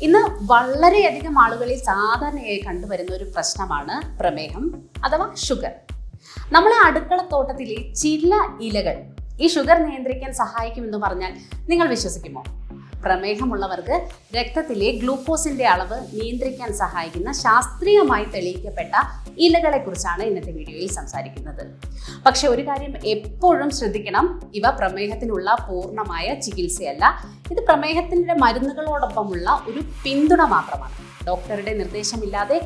ഇന്ന് വളരെയധികം ആളുകളിൽ സാധാരണയായി കണ്ടുവരുന്ന ഒരു പ്രശ്നമാണ് പ്രമേഹം അഥവാ ഷുഗർ. നമ്മളെ അടുക്കളത്തോട്ടത്തിലെ ചില ഇലകൾ ഈ ഷുഗർ നിയന്ത്രിക്കാൻ സഹായിക്കുമെന്ന് പറഞ്ഞാൽ നിങ്ങൾ വിശ്വസിക്കുമോ? പ്രമേഹമുള്ളവർക്ക് രക്തത്തിലെ ഗ്ലൂക്കോസിന്റെ അളവ് നിയന്ത്രിക്കാൻ സഹായിക്കുന്ന ശാസ്ത്രീയമായി തെളിയിക്കപ്പെട്ട ഇലകളെ കുറിച്ചാണ് ഇന്നത്തെ വീഡിയോയിൽ സംസാരിക്കുന്നത്. പക്ഷെ ഒരു കാര്യം എപ്പോഴും ശ്രദ്ധിക്കണം, ഇവ പ്രമേഹത്തിനുള്ള പൂർണ്ണമായ ചികിത്സയല്ല. ഇത് പ്രമേഹത്തിന്റെ മരുന്നുകളോടൊപ്പമുള്ള ഒരു പിന്തുണ മാത്രമാണ്. ഡോക്ടറുടെ നിർദ്ദേശമില്ലാതെ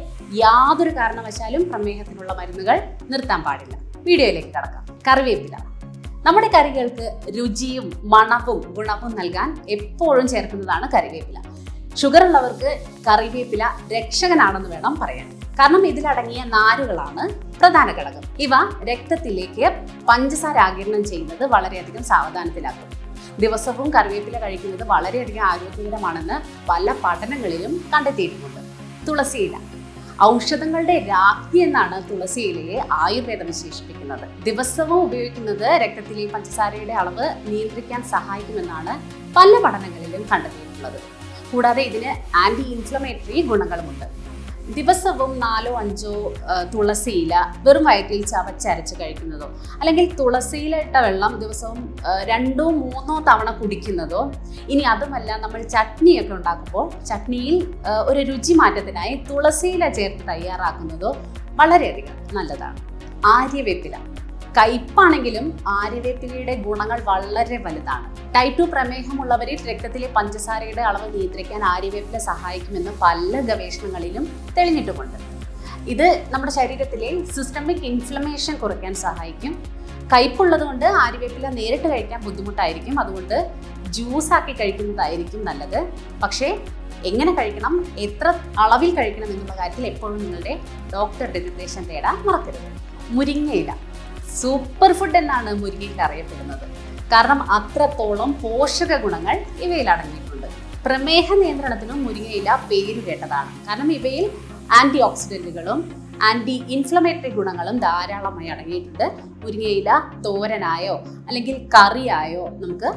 യാതൊരു കാരണവശാലും പ്രമേഹത്തിനുള്ള മരുന്നുകൾ നിർത്താൻ പാടില്ല. വീഡിയോയിലേക്ക് കടക്കാം. കറിവേപ്പില നമ്മുടെ കറികൾക്ക് രുചിയും മണവും ഗുണവും നൽകാൻ എപ്പോഴും ചേർക്കുന്നതാണ് കറിവേപ്പില. ഷുഗർ ഉള്ളവർക്ക് കറിവേപ്പില രക്ഷകനാണെന്ന് വേണം പറയാൻ. കാരണം ഇതിലടങ്ങിയ നാരുകളാണ് പ്രധാന ഘടകം. ഇവ രക്തത്തിലേക്ക് പഞ്ചസാര ആഗിരണം ചെയ്യുന്നത് വളരെയധികം സാവധാനത്തിലാക്കും. ദിവസവും കറിവേപ്പില കഴിക്കുന്നത് വളരെയധികം ആരോഗ്യകരമാണെന്ന് പല പഠനങ്ങളിലും കണ്ടെത്തിയിട്ടുമുണ്ട്. തുളസിയില ഔഷധങ്ങളുടെ രാജ്ഞി എന്നാണ് തുളസി ഇലയെ ആയുർവേദം വിശേഷിപ്പിക്കുന്നത്. ദിവസവും ഉപയോഗിക്കുന്നത് രക്തത്തിലെ പഞ്ചസാരയുടെ അളവ് നിയന്ത്രിക്കാൻ സഹായിക്കുമെന്നാണ് പല പഠനങ്ങളിലും കണ്ടെത്തിയിട്ടുള്ളത്. കൂടാതെ ഇതിന് ആന്റി ഇൻഫ്ലമേറ്ററി ഗുണങ്ങളുമുണ്ട്. ദിവസവും 4-5 തുളസിയില വെറും വയറ്റിൽ ചവച്ചരച്ച് കഴിക്കുന്നതോ അല്ലെങ്കിൽ തുളസിയില ഇട്ട വെള്ളം ദിവസവും 2-3 തവണ കുടിക്കുന്നതോ, ഇനി അതുമല്ല നമ്മൾ ചട്നിയൊക്കെ ഉണ്ടാക്കുമ്പോൾ ചട്നിയിൽ ഒരു രുചി മാറ്റത്തിനായി തുളസിയില ചേർത്ത് തയ്യാറാക്കുന്നതോ വളരെയധികം നല്ലതാണ്. ആര്യവേപ്പില കയ്പാണെങ്കിലും ആര്യവേപ്പിലയുടെ ഗുണങ്ങൾ വളരെ വലുതാണ്. ടൈപ്പ് 2 പ്രമേഹമുള്ളവരിൽ രക്തത്തിലെ പഞ്ചസാരയുടെ അളവ് നിയന്ത്രിക്കാൻ ആര്യവേപ്പില സഹായിക്കുമെന്ന് പല ഗവേഷണങ്ങളിലും തെളിഞ്ഞിട്ടുമുണ്ട്. ഇത് നമ്മുടെ ശരീരത്തിലെ സിസ്റ്റമിക് ഇൻഫ്ലമേഷൻ കുറയ്ക്കാൻ സഹായിക്കും. കയ്പുള്ളത് കൊണ്ട് ആര്യവേപ്പില നേരിട്ട് കഴിക്കാൻ ബുദ്ധിമുട്ടായിരിക്കും. അതുകൊണ്ട് ജ്യൂസാക്കി കഴിക്കുന്നതായിരിക്കും നല്ലത്. പക്ഷേ എങ്ങനെ കഴിക്കണം, എത്ര അളവിൽ കഴിക്കണം എന്നുള്ള കാര്യത്തിൽ എപ്പോഴും നിങ്ങളുടെ ഡോക്ടറുടെ നിർദ്ദേശം തേടാൻ മറക്കരുത്. മുരിങ്ങയില സൂപ്പർ ഫുഡ് എന്നാണ് മുരിങ്ങയില അറിയപ്പെടുന്നത്. കാരണം അത്രത്തോളം പോഷക ഗുണങ്ങൾ ഇവയിൽ അടങ്ങിയിട്ടുണ്ട്. പ്രമേഹ നിയന്ത്രണത്തിനും മുരിങ്ങയില പേരുകേട്ടതാണ്. കാരണം ഇവയിൽ ആന്റി ഓക്സിഡന്റുകളും ആന്റി ഇൻഫ്ലമേറ്ററി ഗുണങ്ങളും ധാരാളമായി അടങ്ങിയിട്ടുണ്ട്. മുരിങ്ങയില തോരനായോ അല്ലെങ്കിൽ കറിയായോ നമുക്ക്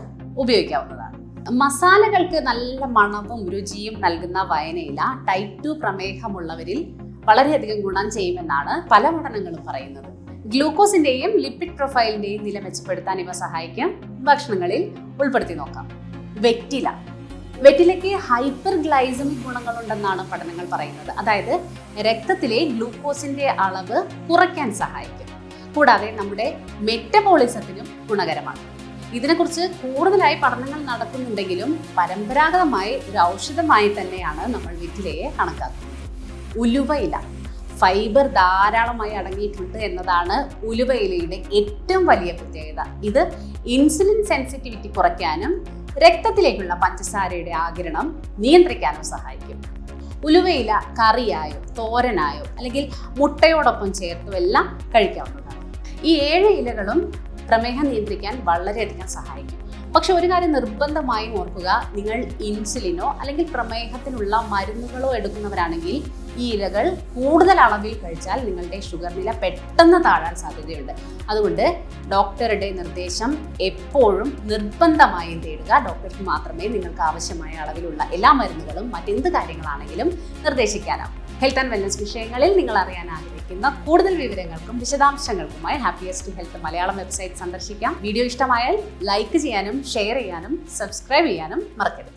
ഉപയോഗിക്കാവുന്നതാണ്. മസാലകൾക്ക് നല്ല മണവും രുചിയും നൽകുന്ന വയനയില ടൈപ്പ് 2 പ്രമേഹമുള്ളവരിൽ വളരെയധികം ഗുണം ചെയ്യുമെന്നാണ് പല പഠനങ്ങളും പറയുന്നത്. ഗ്ലൂക്കോസിന്റെയും ലിപ്പിഡ് പ്രൊഫൈലിന്റെയും നില മെച്ചപ്പെടുത്താൻ ഇവ സഹായിക്കും. ഭക്ഷണങ്ങളിൽ ഉൾപ്പെടുത്തി നോക്കാം. വെറ്റിലയ്ക്ക് ഹൈപ്പർ ഗ്ലൈസമിക് ഗുണങ്ങളുണ്ടെന്നാണ് പഠനങ്ങൾ പറയുന്നത്. അതായത് രക്തത്തിലെ ഗ്ലൂക്കോസിന്റെ അളവ് കുറയ്ക്കാൻ സഹായിക്കും. കൂടാതെ നമ്മുടെ മെറ്റബോളിസത്തിനും ഗുണകരമാണ്. ഇതിനെക്കുറിച്ച് കൂടുതലായി പഠനങ്ങൾ നടക്കുന്നുണ്ടെങ്കിലും പരമ്പരാഗതമായി ഒരു ഔഷധമായി തന്നെയാണ് നമ്മൾ വെറ്റിലയെ കണക്കാക്കുന്നത്. ഉലുവയില ഫൈബർ ധാരാളമായി അടങ്ങിയിട്ടുണ്ട് എന്നതാണ് ഉലുവയിലയുടെ ഏറ്റവും വലിയ പ്രത്യേകത. ഇത് ഇൻസുലിൻ സെൻസിറ്റിവിറ്റി കുറയ്ക്കാനും രക്തത്തിലേക്കുള്ള പഞ്ചസാരയുടെ ആഗിരണം നിയന്ത്രിക്കാനും സഹായിക്കും. ഉലുവയില കറിയായോ തോരനായോ അല്ലെങ്കിൽ മുട്ടയോടൊപ്പം ചേർത്തും എല്ലാം കഴിക്കാവുന്നതാണ്. ഈ 7 ഇലകളും പ്രമേഹം നിയന്ത്രിക്കാൻ വളരെയധികം സഹായിക്കും. പക്ഷെ ഒരു കാര്യം നിർബന്ധമായും ഓർക്കുക, നിങ്ങൾ ഇൻസുലിനോ അല്ലെങ്കിൽ പ്രമേഹത്തിനുള്ള മരുന്നുകളോ എടുക്കുന്നവരാണെങ്കിൽ ഈ ഇലകൾ കൂടുതൽ അളവിൽ കഴിച്ചാൽ നിങ്ങളുടെ ഷുഗർ നില പെട്ടെന്ന് താഴാൻ സാധ്യതയുണ്ട്. അതുകൊണ്ട് ഡോക്ടറുടെ നിർദ്ദേശം എപ്പോഴും നിർബന്ധമായും തേടുക. ഡോക്ടർക്ക് മാത്രമേ നിങ്ങൾക്ക് ആവശ്യമായ അളവിലുള്ള എല്ലാ മരുന്നുകളും മറ്റെന്ത് കാര്യങ്ങളാണെങ്കിലും നിർദ്ദേശിക്കാനാവും. ഹെൽത്ത് ആൻഡ് വെൽനസ് വിഷയങ്ങളിൽ നിങ്ങൾ അറിയാൻ ആഗ്രഹിക്കുന്ന കൂടുതൽ വിവരങ്ങൾക്കും വിശദാംശങ്ങൾക്കുമായി ഹാപ്പിയസ്റ്റ് ഹെൽത്ത് മലയാളം വെബ്സൈറ്റ് സന്ദർശിക്കാം. വീഡിയോ ഇഷ്ടമായാൽ ലൈക്ക് ചെയ്യാനും ഷെയർ ചെയ്യാനും സബ്സ്ക്രൈബ് ചെയ്യാനും മറക്കരുത്.